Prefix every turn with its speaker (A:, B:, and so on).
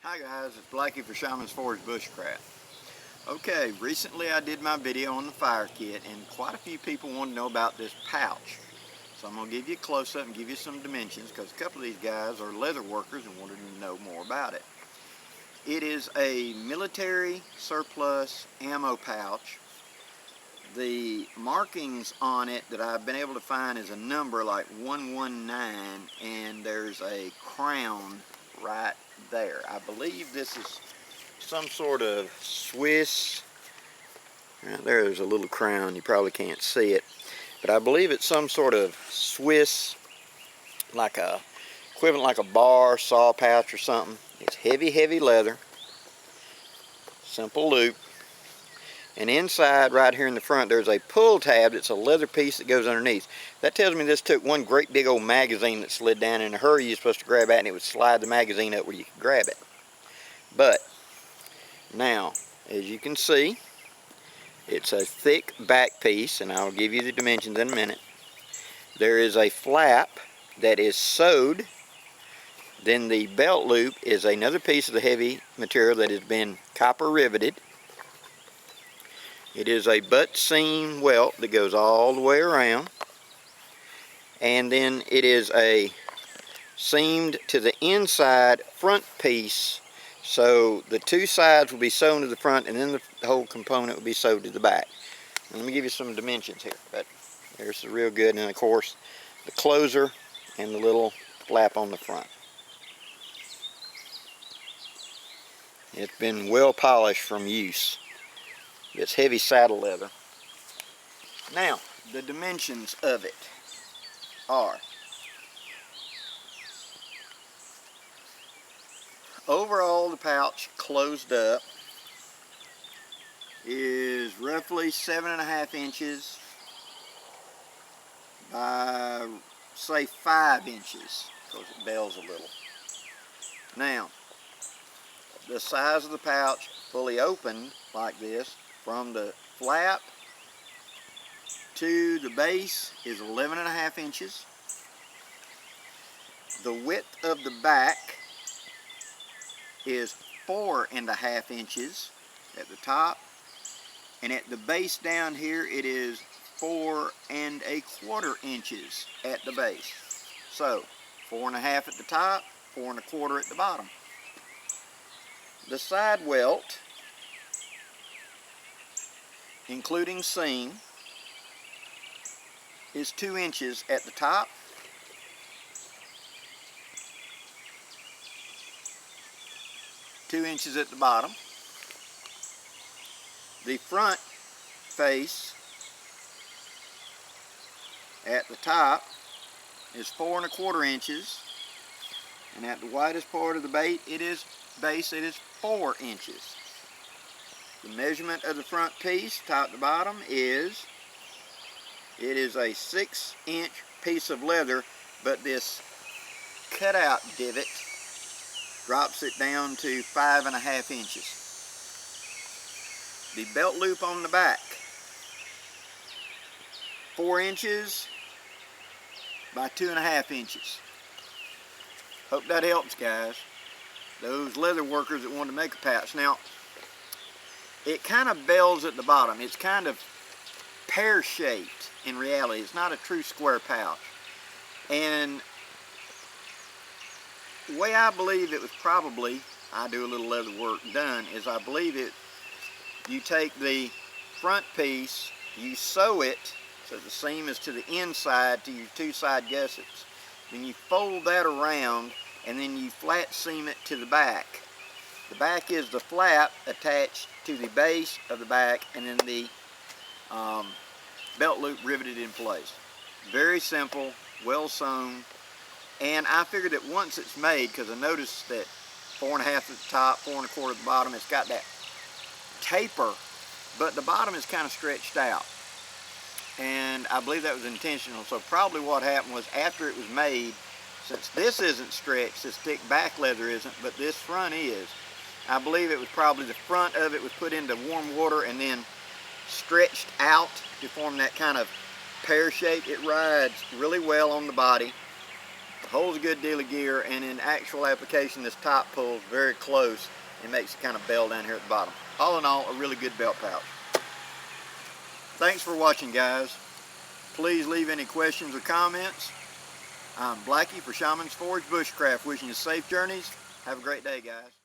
A: Hi guys, it's Blackie for Shaman's Forge Bushcraft. Okay, recently I did my video on the fire kit and quite a few people want to know about this pouch. So I'm going to give you a close-up and give you some dimensions because a couple of these guys are leather workers and wanted to know more about it. It is a military surplus ammo pouch. The markings on it that I've been able to find is a number like 119 and there's a crown right there. I believe this is some sort of Swiss. Right there's a little crown, you probably can't see it, but I believe it's some sort of Swiss, like a equivalent like a bar saw pouch or something. It's heavy leather, simple loop, and inside right here in the front there's a pull tab that's a leather piece that goes underneath. That tells me this took one great big old magazine that slid down. In a hurry you're supposed to grab that and it would slide the magazine up where you could grab it. But now, as you can see, it's a thick back piece, and I'll give you the dimensions in a minute. There is a flap that is sewed. Then the belt loop is another piece of the heavy material that has been copper riveted. It is a butt seam welt that goes all the way around. And then it is a seamed to the inside front piece. So the two sides will be sewn to the front and then the whole component will be sewed to the back. And let me give you some dimensions here. But there's the real good, and of course the closer and the little flap on the front. It's been well polished from use. It's heavy saddle leather. Now, the dimensions of it are: overall, the pouch closed up is roughly 7.5 inches by, say, 5 inches, because it bells a little. Now, the size of the pouch fully opened like this, from the flap to the base, is 11.5 inches. The width of the back is 4.5 inches at the top, and at the base down here it is 4.25 inches at the base. So 4.5 at the top, 4.25 at the bottom. The side welt, including seam, is 2 inches at the top, .2 inches at the bottom. The front face at the top is 4.25 inches, and at the widest part of the base it is 4 inches. The measurement of the front piece, top to bottom, is a 6-inch piece of leather, but this cutout divot drops it down to 5.5 inches. The belt loop on the back, 4 inches by 2.5 inches. Hope that helps, guys. Those leather workers that want to make a pouch. Now, it kind of bells at the bottom. It's kind of pear-shaped in reality. It's not a true square pouch. And the way I believe it was probably, I do a little leather work done, is I believe you take the front piece, you sew it so the seam is to the inside to your two side gussets. Then you fold that around and then you flat seam it to the back. The back is the flap attached to the base of the back, and then the belt loop riveted in place. Very simple, well sewn, and I figured that once it's made, because I noticed that 4.5 at the top, 4.25 at the bottom, it's got that taper, but the bottom is kind of stretched out, and I believe that was intentional. So probably what happened was, after it was made, since this isn't stretched, this thick back leather isn't, but this front is, I believe it was probably the front of it was put into warm water and then stretched out to form that kind of pear shape. It rides really well on the body. holds a good deal of gear, and in actual application this top pulls very close and makes it kind of bell down here at the bottom. All in all, a really good belt pouch. Thanks for watching, guys. Please leave any questions or comments. I'm Blackie for Shaman's Forge Bushcraft, wishing you safe journeys. Have a great day, guys.